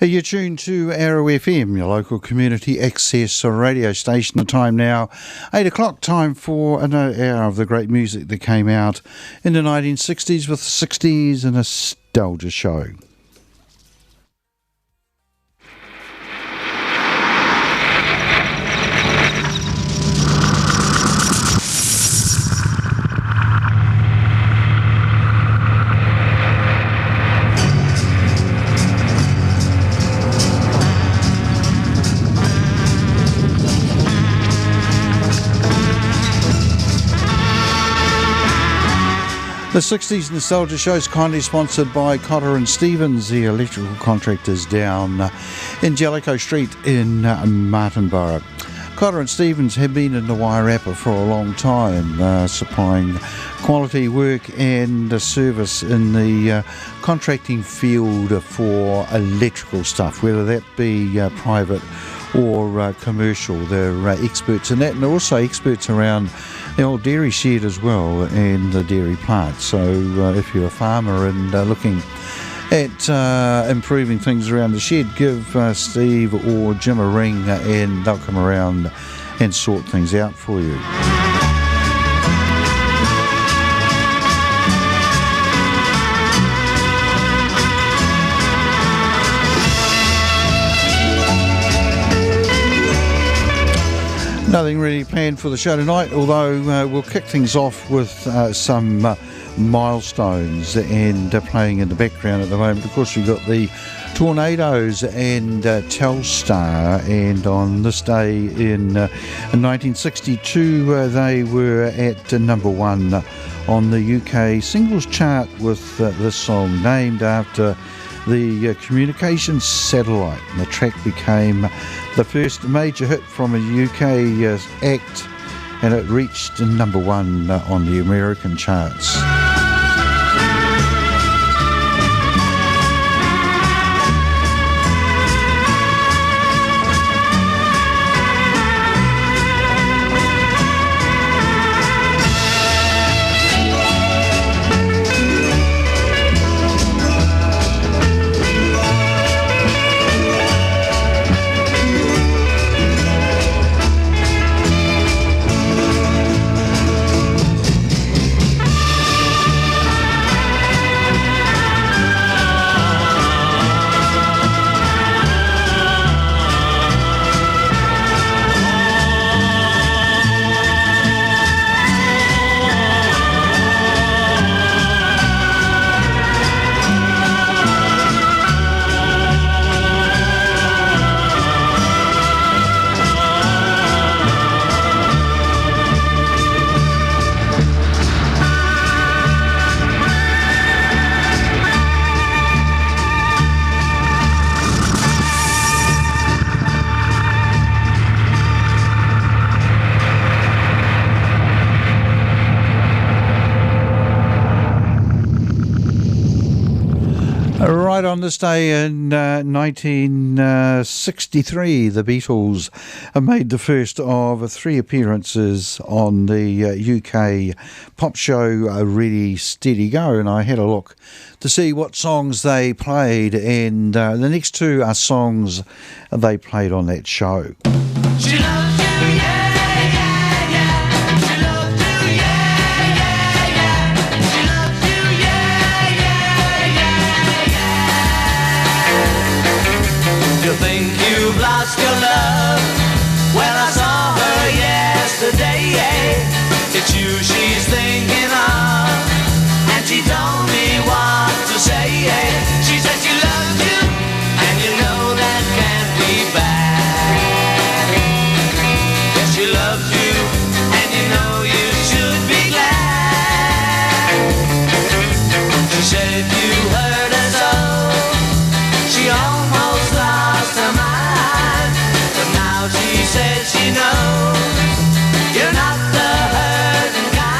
You're tuned to Arrow FM, your local community access radio station. The time now, 8 o'clock, time for another hour of the great music that came out in the 1960s with the 60s and a nostalgia show. The 60s Nostalgia Show is kindly sponsored by Cotter and Stevens, the electrical contractors down in Jellicoe Street in Martinborough. Cotter and Stevens have been in the Wairarapa for a long time, supplying quality work and service in the contracting field for electrical stuff, whether that be private or commercial. They're experts in that, and they're also experts around the old dairy shed as well and the dairy plant. So if you're a farmer and looking at improving things around the shed, give Steve or Jim a ring and they'll come around and sort things out for you. Nothing really planned for the show tonight, although we'll kick things off with some milestones and playing in the background at the moment. Of course, we've got the Tornadoes and Telstar, and on this day in 1962 they were at number one on the UK singles chart with this song named after the communications satellite, and the track became the first major hit from a UK act, and it reached number one on the American charts. On this day in 1963, the Beatles made the first of three appearances on the UK pop show Ready, Steady, Go, and I had a look to see what songs they played, and the next two are songs they played on that show. She loves you, yeah. You think you've lost your love? Well, I saw her yesterday. It's you she's thinking of, and she told me what to say. She said she loves you, and you know that can't be bad. Yes, she loves you, and you know you should be glad. She said you hurt her so, she almost lost her mind, but now she says she knows you're not the hurting kind.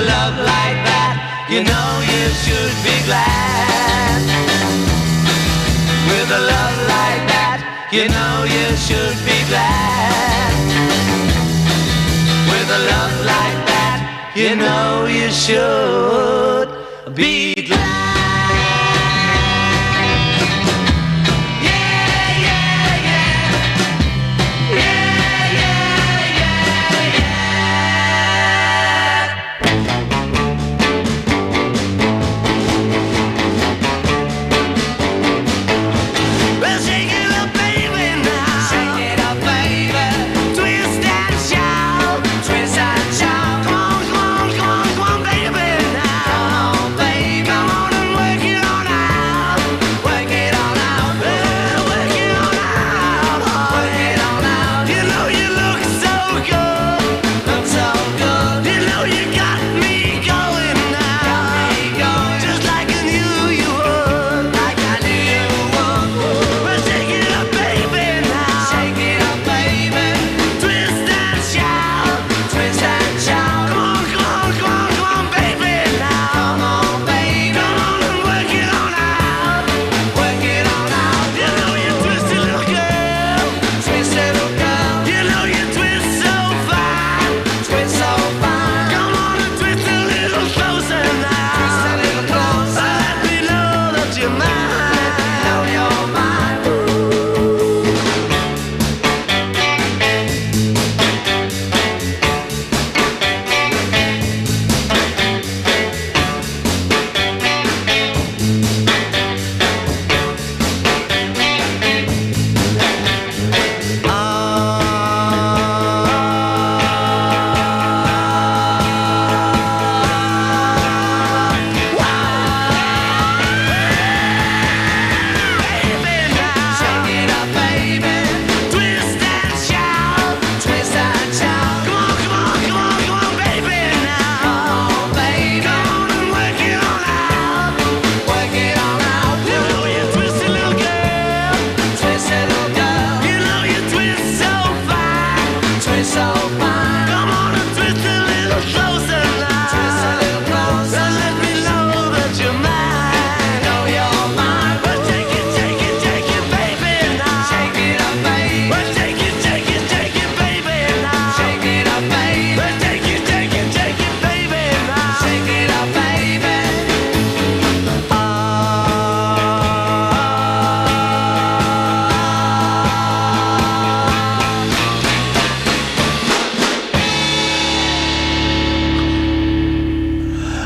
a love like that, you know you should be glad. With a love like that, you know you should be glad. With a love like that, you know you should be glad.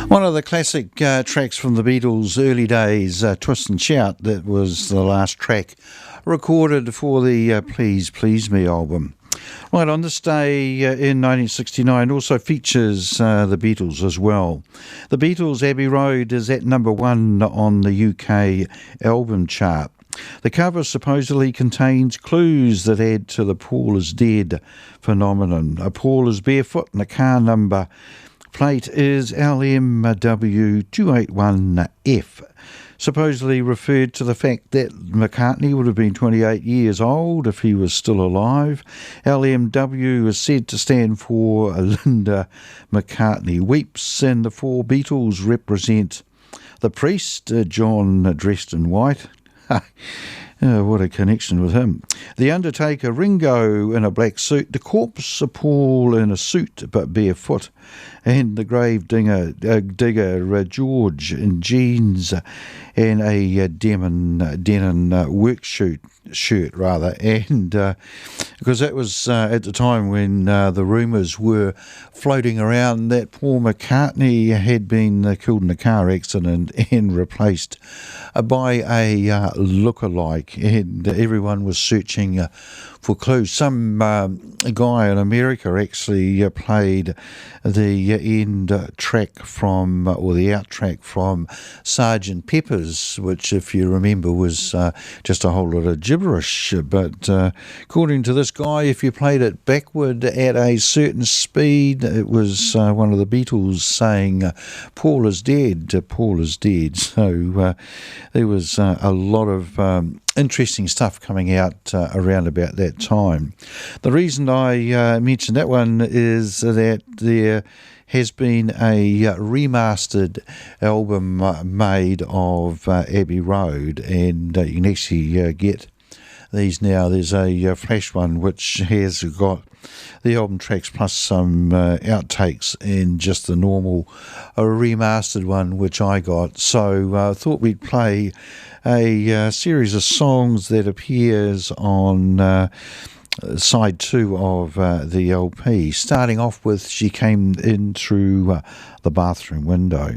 One of the classic tracks from the Beatles' early days, Twist and Shout, that was the last track recorded for the Please Please Me album. Right, on this day in 1969 also features the Beatles as well. The Beatles' Abbey Road is at number 1 on the UK album chart. The cover supposedly contains clues that add to the Paul is dead phenomenon. Paul is barefoot and the car number plate is LMW281F. Supposedly referred to the fact that McCartney would have been 28 years old if he was still alive. LMW is said to stand for Linda McCartney Weeps, and the 4 Beatles represent the priest, John dressed in white. What a connection with him. The Undertaker, Ringo in a black suit. The Corpse, Paul in a suit but barefoot. And the grave digger George in jeans and a denim work shirt, and because that was at the time when the rumours were floating around that Paul McCartney had been killed in a car accident and replaced by a lookalike, and everyone was searching for clues. Some guy in America actually played the end track from, or the out track from Sgt. Pepper's, which, if you remember, was just a whole lot of gibberish. But according to this guy, if you played it backward at a certain speed, it was one of the Beatles saying, Paul is dead, Paul is dead. So there was a lot of interesting stuff coming out around about that time. The reason I mentioned that one is that there has been a remastered album made of Abbey Road, and you can actually get these now. There's a fresh one which has got the album tracks plus some outtakes and just the normal remastered one which I got. So I thought we'd play a series of songs that appears on side 2 of the LP, starting off with She Came In Through the Bathroom Window.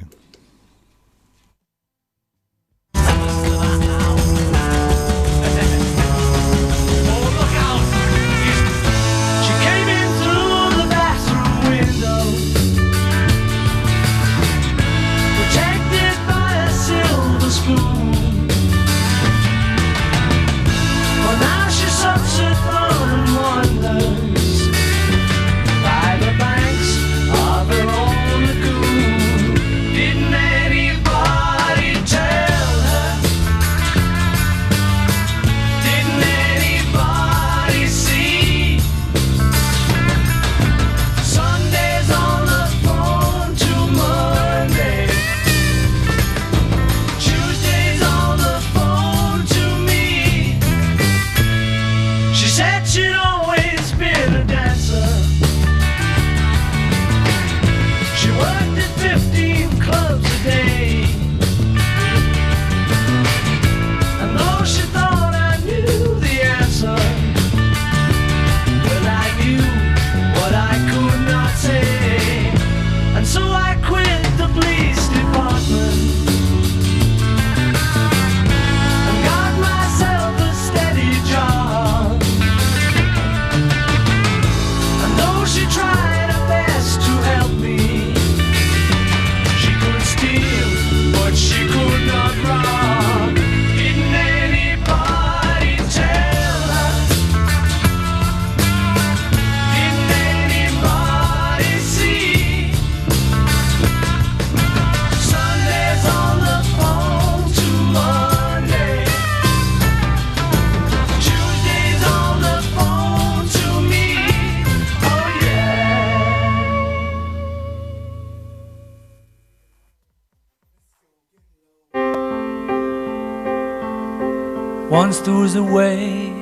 Once there was a way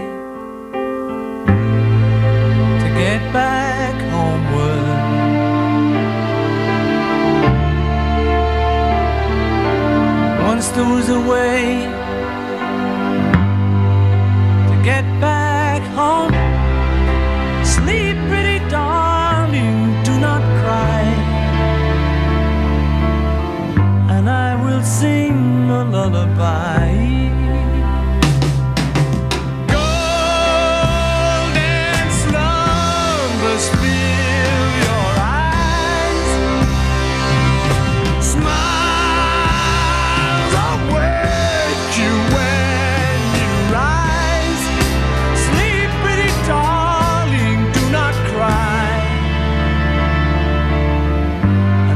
to get back homeward. Once there was a way to get back home. Sleep, pretty darling, do not cry, and I will sing a lullaby.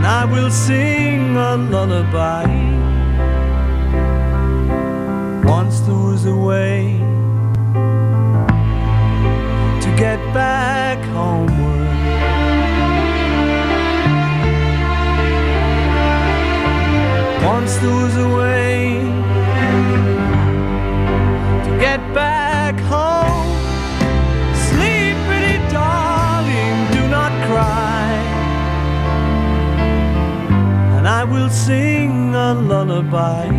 I will sing a lullaby. Once there was a way to get back homeward. Once there was a way to get back home. Sleep, pretty darling, do not cry, and I will sing a lullaby.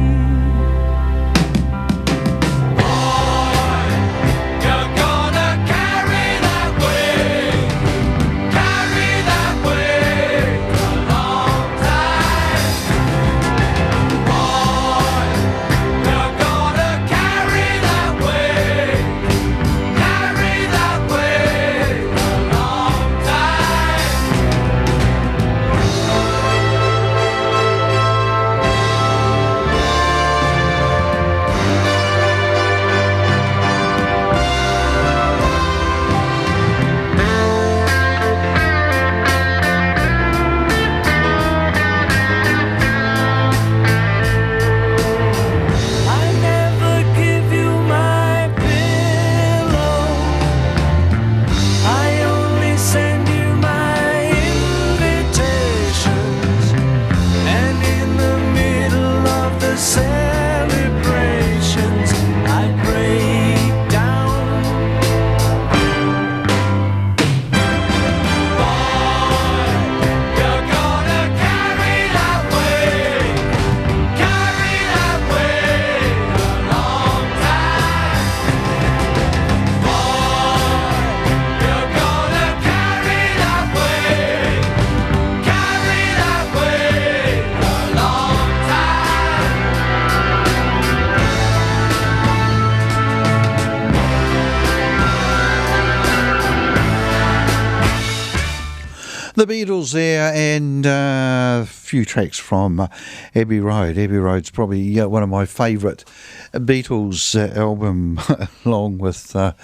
The Beatles there, and a few tracks from Abbey Road. Abbey Road's probably one of my favourite Beatles album, along with the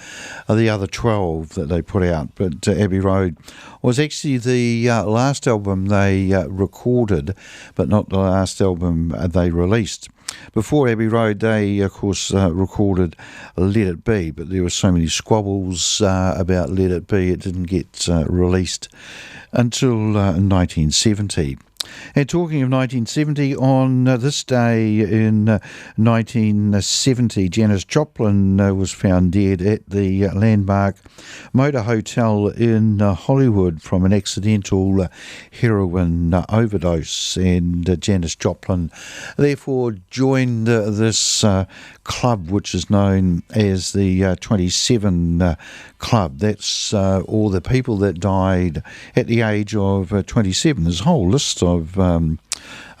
other 12 that they put out. But Abbey Road was actually the last album they recorded, but not the last album they released. Before Abbey Road, they, of course, recorded Let It Be, but there were so many squabbles about Let It Be, it didn't get released until 1970. And talking of 1970, on this day in 1970, Janis Joplin was found dead at the Landmark Motor Hotel in Hollywood from an accidental heroin overdose. And Janis Joplin therefore joined this club, which is known as the 27 Club. That's all the people that died at the age of 27. There's a whole list of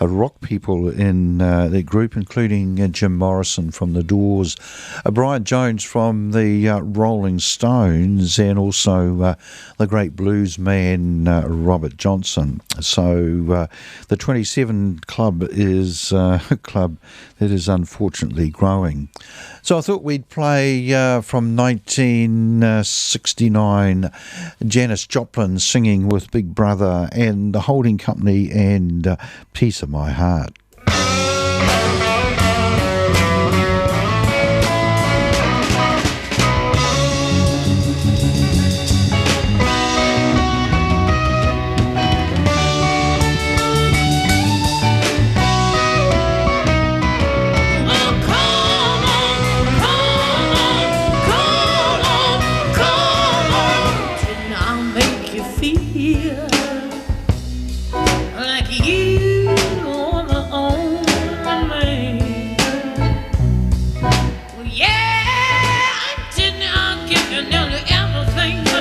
rock people in that group, including Jim Morrison from The Doors, Brian Jones from the Rolling Stones, and also the great blues man Robert Johnson. So the 27 Club is a club that is unfortunately growing. So I thought we'd play from 1969, Janis Joplin singing with Big Brother and the Holding Company and Piece of My Heart.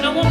Come on,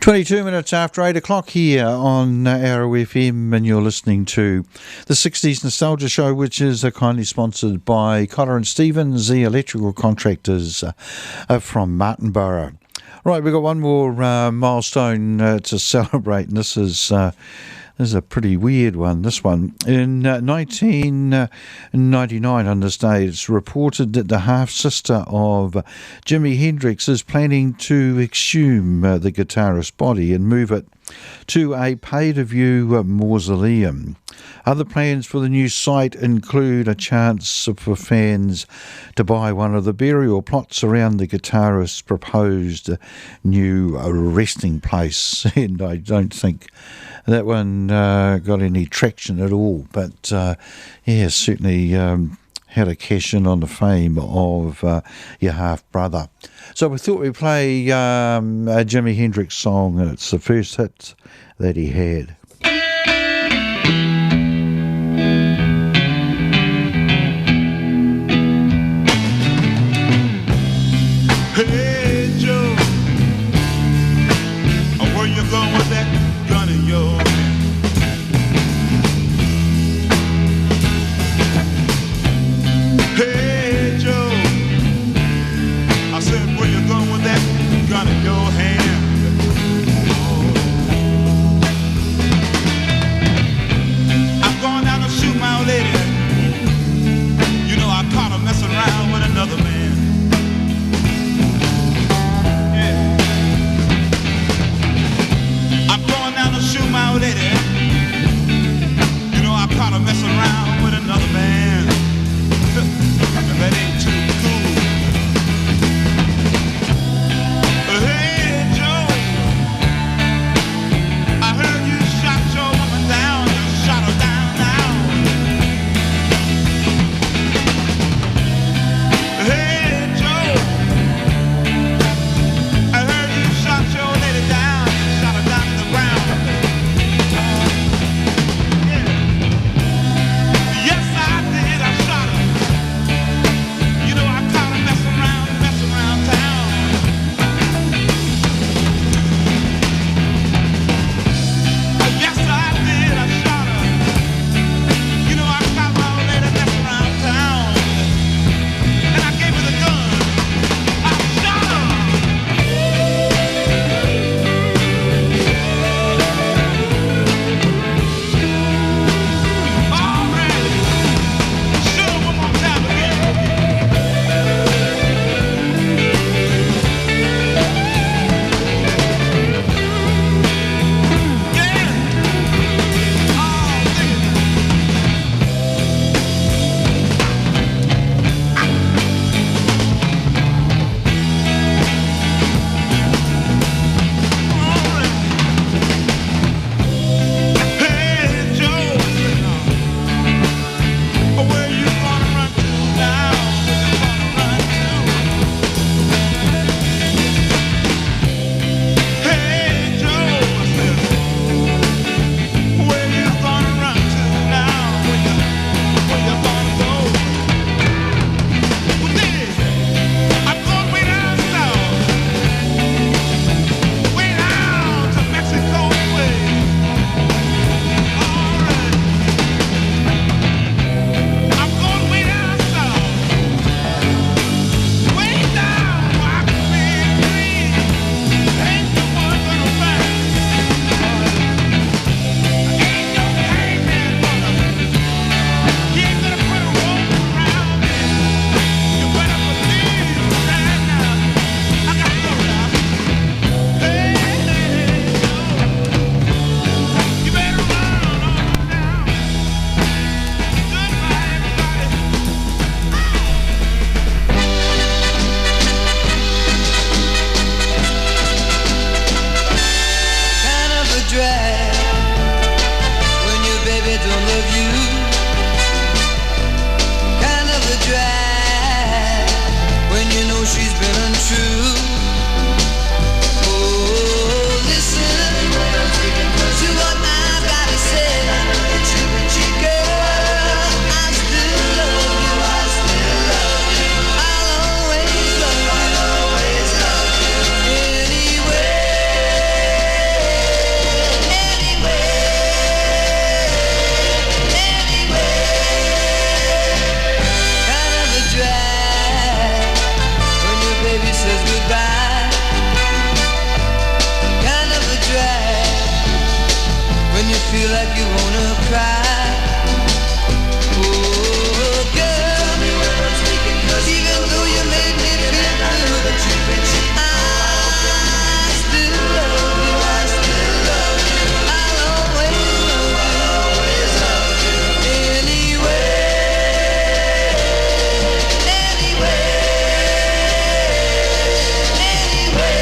22 minutes after 8 o'clock here on Arrow FM, and you're listening to the 60s Nostalgia Show, which is kindly sponsored by Cotter and Stevens, the electrical contractors from Martinborough. Right, we've got one more milestone to celebrate, and this is a pretty weird one, this one. In 1999, on this day, it's reported that the half-sister of Jimi Hendrix is planning to exhume the guitarist's body and move it to a pay-to-view mausoleum. Other plans for the new site include a chance for fans to buy one of the burial plots around the guitarist's proposed new resting place, and I don't think that one got any traction at all, but yeah, certainly had a cash in on the fame of your half-brother. So we thought we'd play a Jimi Hendrix song, and it's the first hit that he had. Hey Joe, where you going with that gun in your hand? Hey Joe, I said, where you going with that gun in your hand? I'm going down to shoot my old lady. You know I caught her messing around with another man. Shoot my old lady. You know I caught her messing around with another man. And that ain't too cool. Hey Joe, I heard you shot your woman down. You shot her down now. Hey Joe, I heard you shot your lady down. You shot her down to the ground. feel like you wanna cry. Oh, girl, tell me where I'm speaking, 'cause even though you made me feel blue, I know that you've been cheating. I still love you, I still love you. I'll always love you. Anyway, anyway, anyway.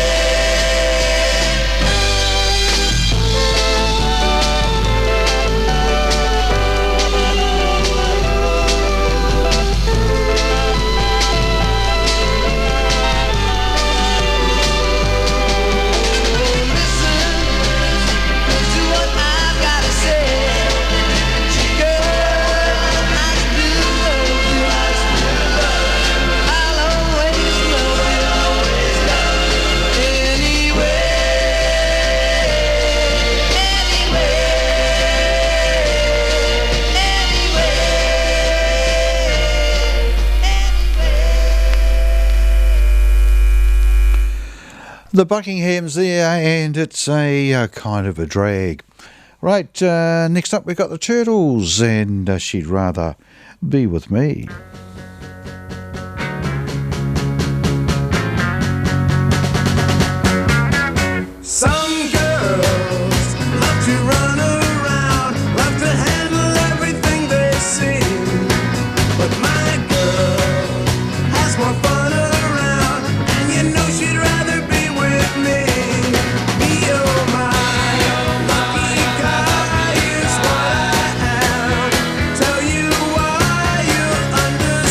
The Buckingham's there, and it's a kind of a drag. Right, next up we've got the Turtles, and She'd Rather Be With Me. Some girls love to run around, love to handle everything they see. But my girl has more fun around, and you know she'd rather be with me. Be oh my lucky guy is what I am. Tell you why you understand.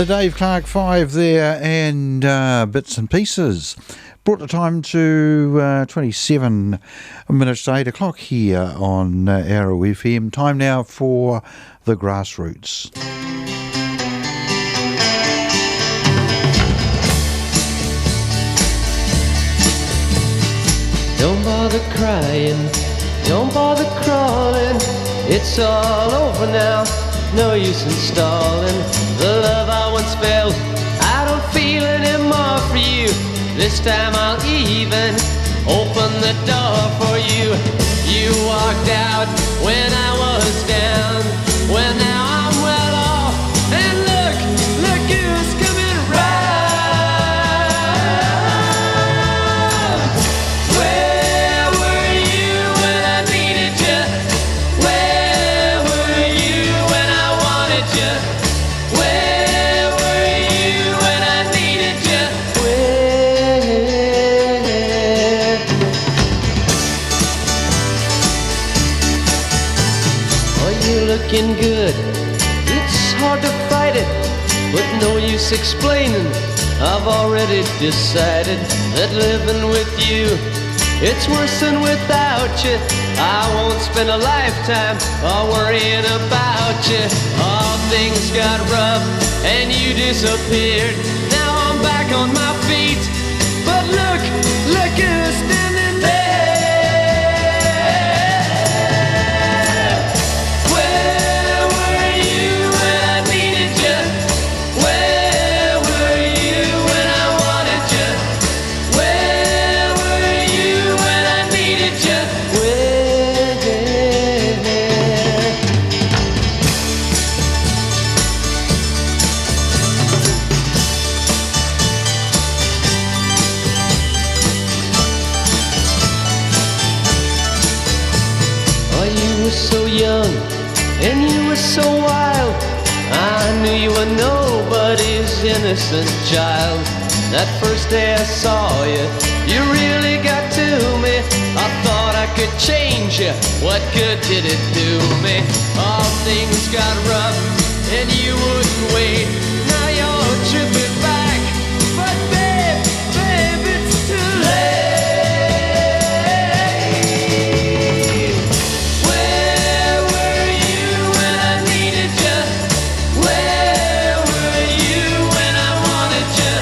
The Dave Clark 5 there and Bits and Pieces. Brought the time to 27 minutes to 8 o'clock here on Arrow FM. Time now for the Grassroots. Don't bother crying, don't bother crawling, it's all over now, no use in stalling. The love I once felt, I don't feel anymore for you. This time I'll even open the door for you. You walked out when I was down, well now I'm well off, and look who's coming round. Where were you when I needed you? Where were you when I wanted you? Where were you when I needed you? Where? Oh, you're looking good. It's hard to fight it, but no use explaining. I've already decided that living with you, it's worse than without you. I won't spend a lifetime all worrying about you. All things got rough and you disappeared. Now I'm back on my feet, but look who's standing there. Where were you when I needed you? Where were you when I wanted you? Where were you when I needed you? Where? Oh, you were so young and you were so wild. I knew you were nobody's innocent child. That first day I saw you, you really got to me. I thought I could change you. What good did it do me? All things got rough and you wouldn't wait. Now you're tripping back, but babe, it's too late. Where were you when I needed you? Where were you when I wanted you?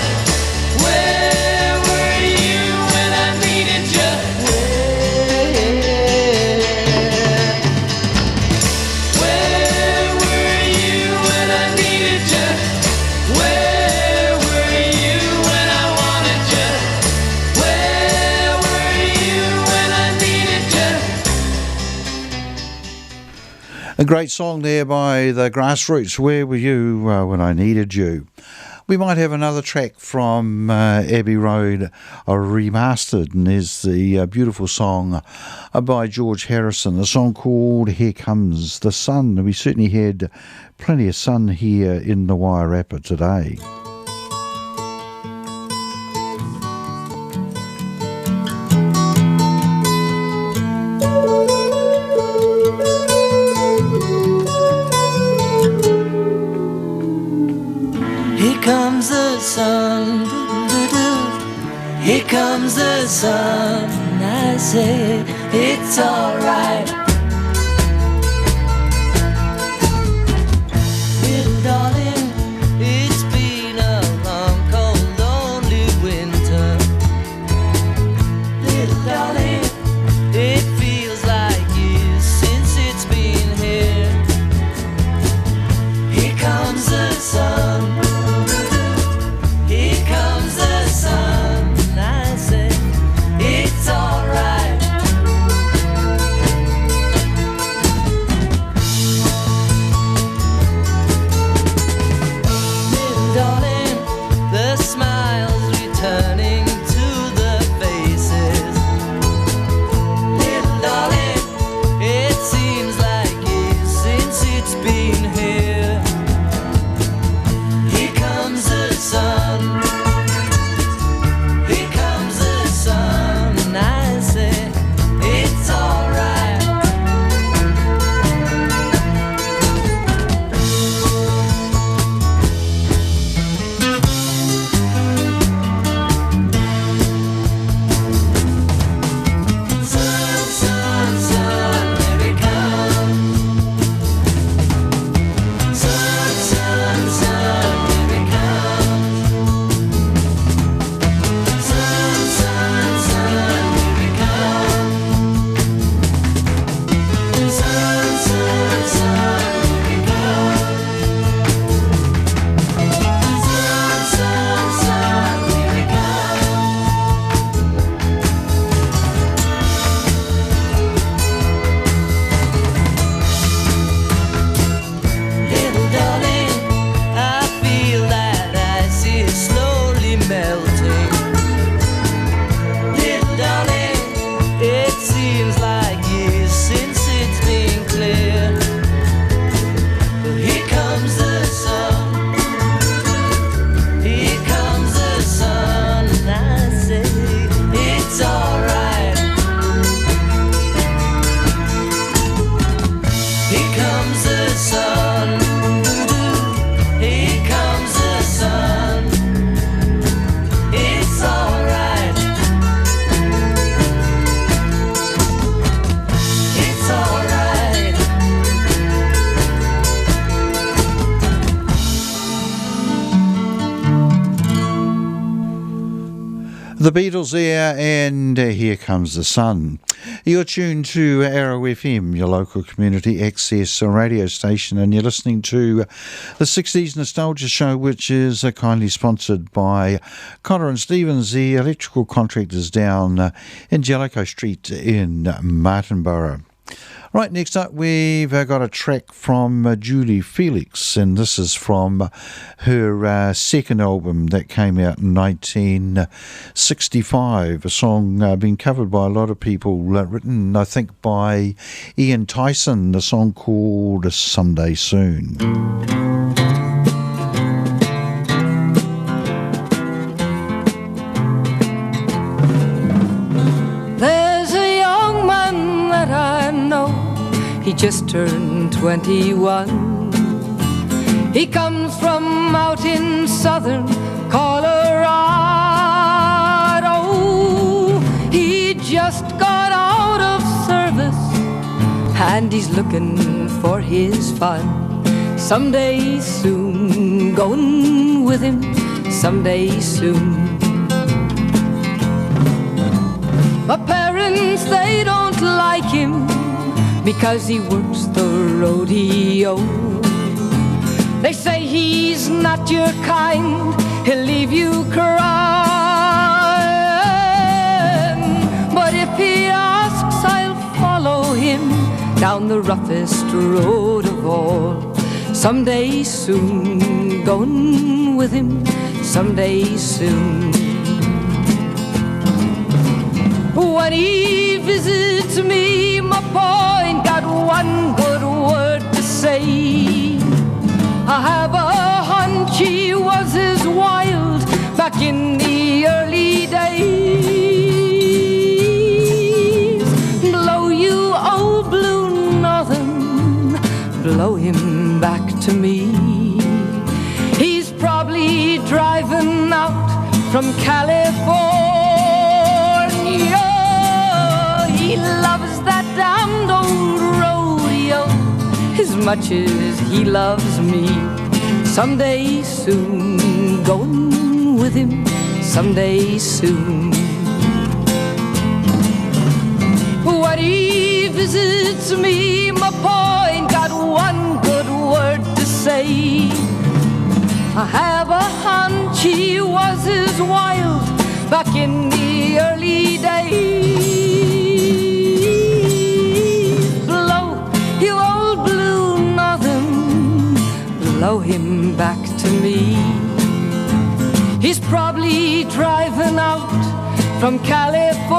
Where were you when I needed you? Where were you when I needed you? Where were you when I wanted you? Where were you when I needed you? A great song there by the Grassroots. Where were you when I needed you? We might have another track from Abbey Road remastered, and there's the beautiful song by George Harrison, a song called Here Comes the Sun. And we certainly had plenty of sun here in the Wairarapa today. Here comes the sun, doo-doo-doo. Here comes the sun. I say it's alright. Little darling, it's been a long, cold, lonely winter. Little darling, it feels like years since it's been here. Here comes the sun. Here comes the sun. I say it's alright. The Beatles there, and Here Comes the Sun. You're tuned to Arrow FM, your local community access radio station, and you're listening to the 60s Nostalgia Show, which is kindly sponsored by Connor and Stevens, the electrical contractors down in Jellicoe Street in Martinborough. Right, next up we've got a track from Julie Felix, and this is from her second album that came out in 1965, a song being covered by a lot of people, written I think by Ian Tyson, the song called Someday Soon. He just turned 21. He comes from out in southern Colorado. He just got out of service and he's looking for his fun. Someday soon, going with him someday soon. My parents, they don't like him because he works the rodeo. They say he's not your kind, he'll leave you crying. But if he asks, I'll follow him down the roughest road of all. Someday soon, going with him someday soon. When he visits me, my boy ain't got one good word to say. I have a hunch he was as wild back in the early days. Blow you old blue northern, blow him back to me. He's probably driving out from California. He loves that damned old rodeo as much as he loves me. Someday soon, going with him someday soon. When he visits me, my boy ain't got one good word to say. I have a hunch he was as wild back in the early days. Blow him back to me. He's probably driving out from California.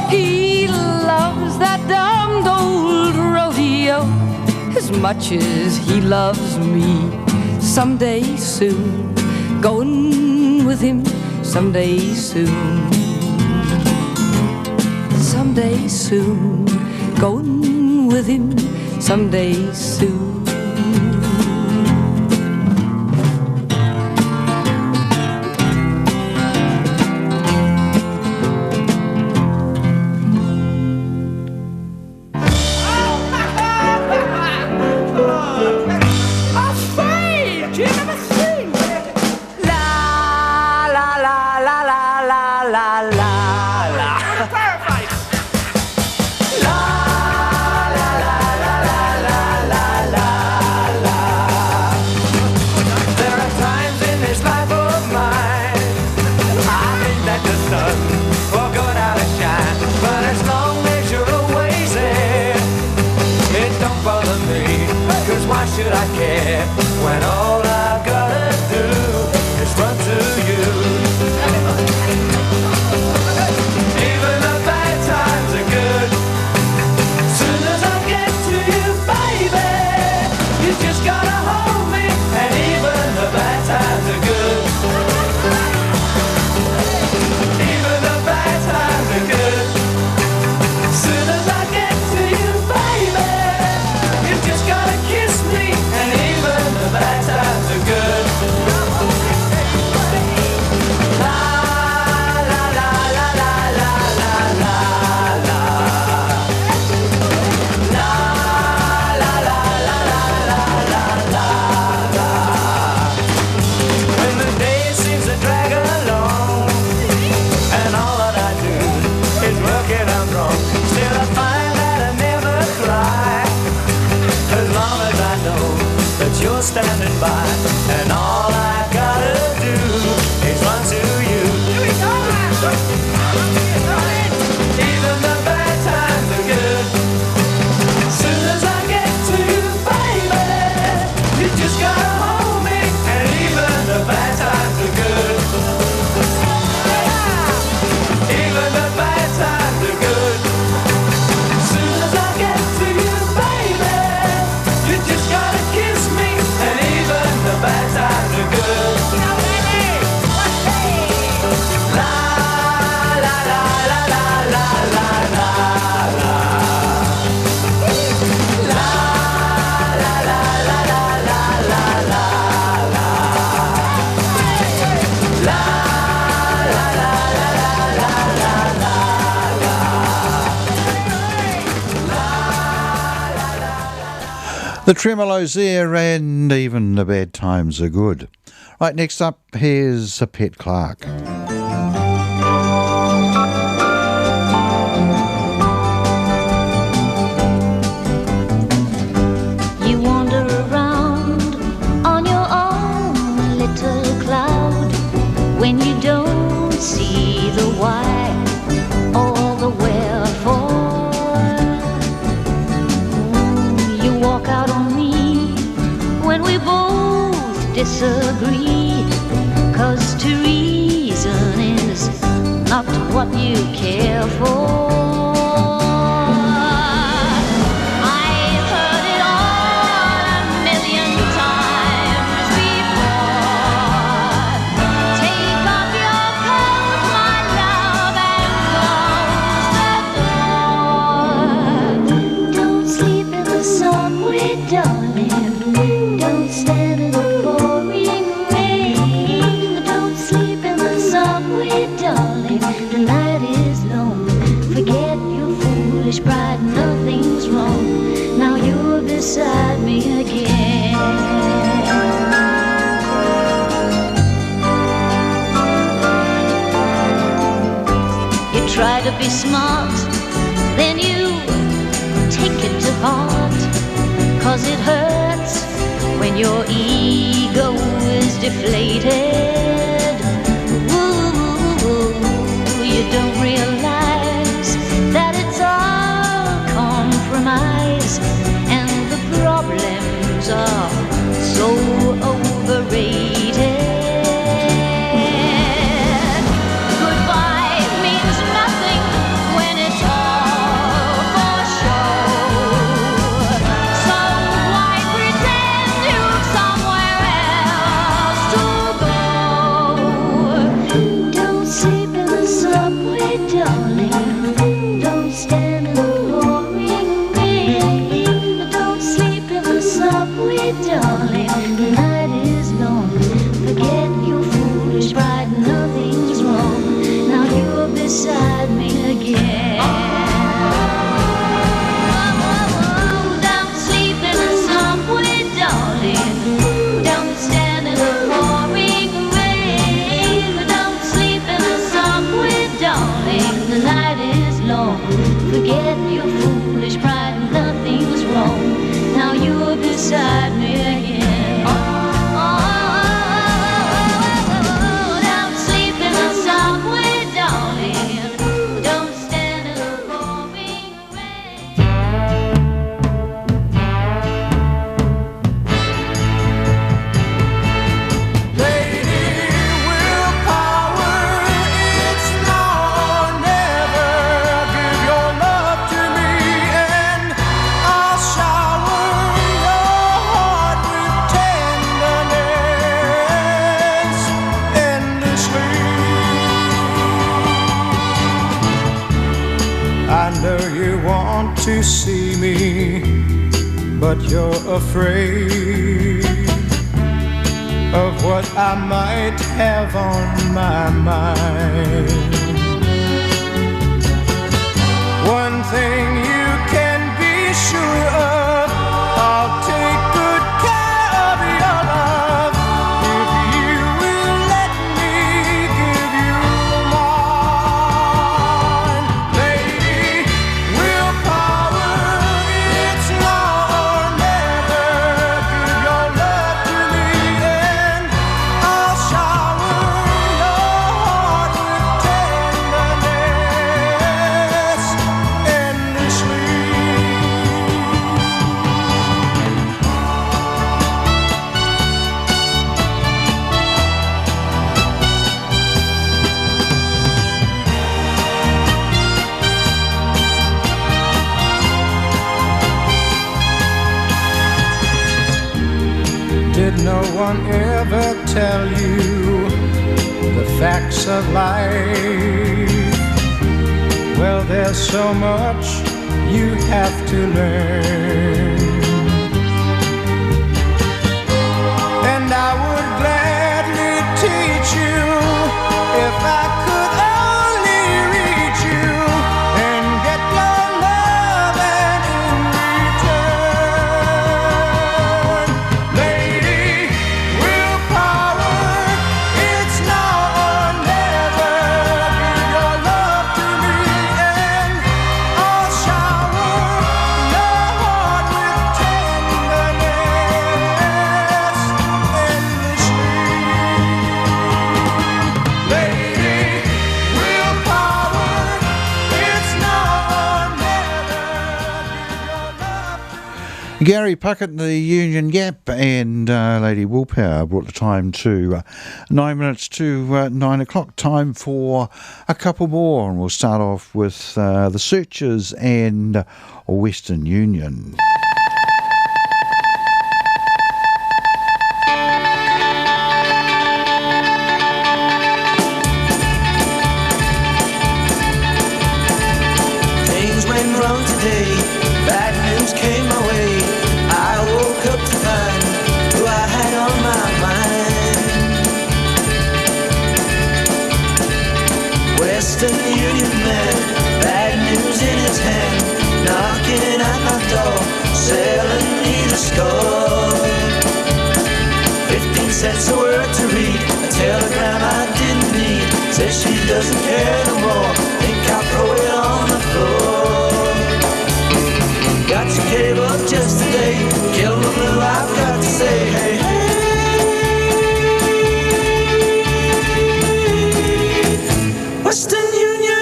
He loves that damned old rodeo as much as he loves me. Someday soon, going with him someday soon. Someday soon, going with him someday soon. La by, and all I gotta do is run to you. Here we go, even the bad times are good. Soon as I get to you, baby, you just gotta hold me, and even the bad times are good. Even the bad times are good. Soon as I get to you, baby, you just gotta kiss me, and even the bad times are good. La la la la la la la la la. La la la la la la la la la. La la la la la la la. The Tremolos there, and even the bad times are good. Right, next up, here's a Pet Clark. You wander around on your own little cloud when you don't see the why or the wherefore. You walk out on me when we both disagree, 'cause to reason is not what you care for. I've heard it all a million times before. Take off your coat, my love, and close the door. Don't sleep in the subway, darling. Don't stand in the pouring rain. Don't sleep in the subway, darling. The night is long. Forget your foolish pride, nothing's wrong. Now you're beside me again. You try to be smart, then you take it to heart, 'cause it hurts when your ego is deflated. Ooh, you don't realize that it's all compromise, and the problems are so overrated. Goodbye means nothing when it's all for show. So why pretend you've somewhere else to go? Don't sleep in the subway, darling. Don't stand in the pouring rain. Don't sleep in the subway, darling. The night is long. Forget your foolish pride, nothing's wrong. Now you're beside me again. Don't sleep in the subway, darling. Don't stand in the pouring rain. Don't sleep in the subway, darling. The night is long. Forget your foolish pride, nothing's wrong. Now you're beside me again. Don't sleep in the subway, darling. Don't stand in the pouring rain. Lady willpower, it's now or never. Give your love to me and I'll shower your heart with tenderness endlessly. I know you want to see me, but you're afraid of what I might have on my mind. One thing you can be sure of, I'll take good care of your love if you will let me give you mine. Lady, willpower, it's now or never. Give your love to me no one ever tell you the facts of life? Well, there's so much you have to learn, and I would gladly teach you if I could only reach you and get your love and in return. Lady, willpower, it's now or never. Give your love to me and I'll shower your heart with tenderness endlessly. Lady, willpower, it's now or never. Give your love to me. Gary Puckett, the Union Gap, and Lady Willpower brought the time to 9 minutes to 9 o'clock. Time for a couple more, and we'll start off with the Searchers and Western Union. Things went wrong today, bad news came my way. I woke up to find who I had on my mind. Western Union man, bad news in his hand, knocking at my door, selling me the score. 15 cents a word to read, a telegram I didn't need. Says she doesn't care no more, think I'll throw it on the floor. Got your cable just today, kill the blue, I've got to say, hey, hey. Western Union.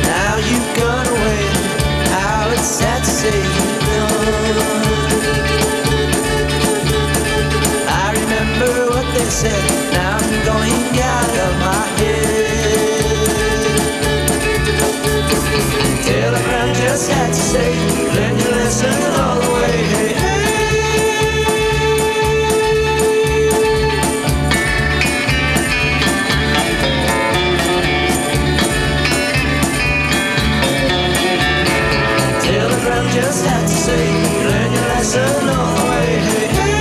Now you've gone away, how it's sad to say you've gone. I remember what they said, now I'm going out of my head. Telegram just had to say, learn your lesson all the way. Hey, hey. Telegram just had to say, learn your lesson all the way. Hey, hey.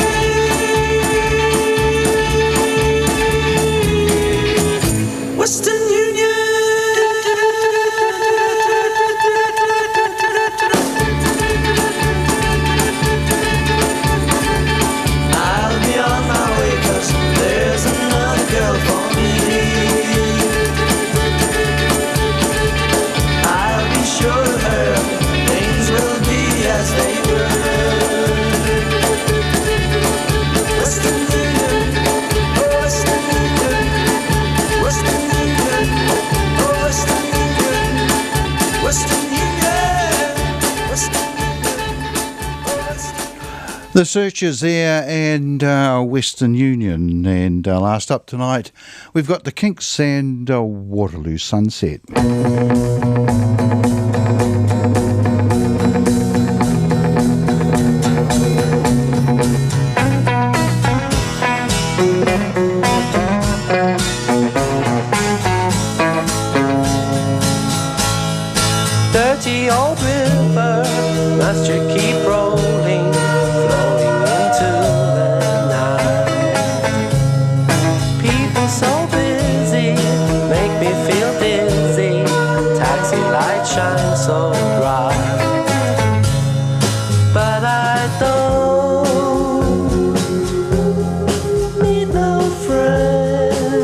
Western Union. I'll be on my way 'cause there's another girl for me. I'll be sure of her, things will be as they were. Western Union, oh Western Union, Western Union, oh Western Union, Western Union, Western Union, oh Western Union. The Searchers there and Western Union. And last up tonight, we've got the Kinks and Waterloo Sunset. Dirty old river, must you keep rolling, flowing into the night? People so busy, make me feel dizzy, taxi lights shine so bright. But I don't need no friend,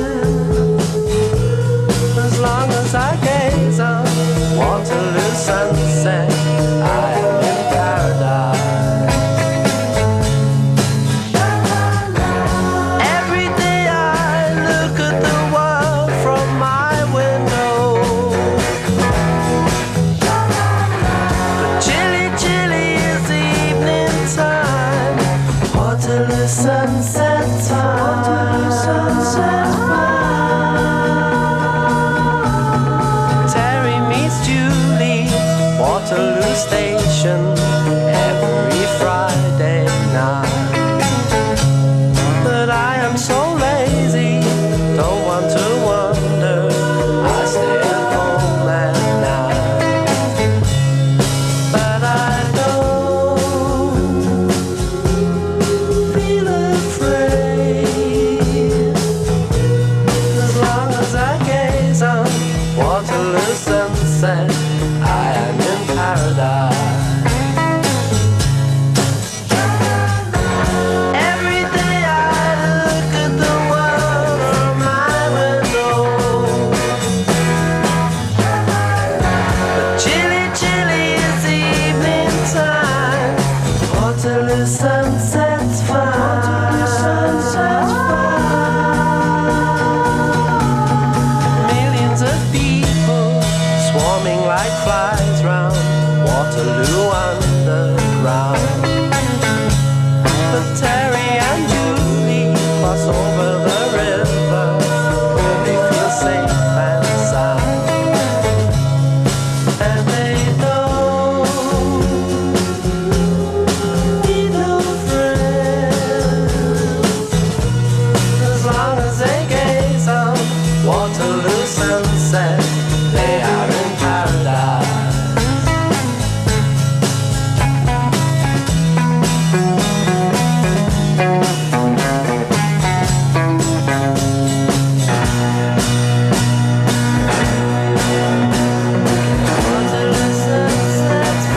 as long as I gaze on Waterloo sunset, I am in paradise. Waterloo Station every Friday night. But I am so lazy, don't want to wander, I stay at home at night. But I don't feel afraid, as long as I gaze on Waterloo sunset, I am in paradise. Every day I look at the world from my window. But chilly, chilly is evening time. Waterloo sunset's fine. Millions of people swarming like flies round Waterloo Underground. But Terry and Julie cross over the river where they feel safe and sound. And they don't need no friends, as long as they gaze on Waterloo sunset, they are in paradise. Waterloo sunset's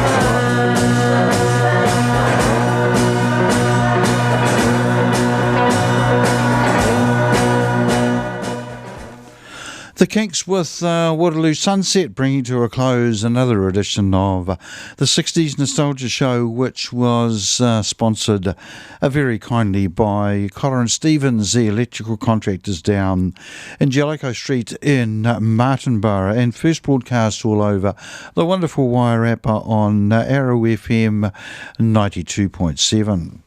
The Kinks with Waterloo Sunset, bringing to a close another edition of the 60s Nostalgia Show, which was sponsored very kindly by Cotter and Stevens, the electrical contractors down in Jellicoe Street in Martinborough, and first broadcast all over the wonderful Wairarapa on Arrow FM 92.7.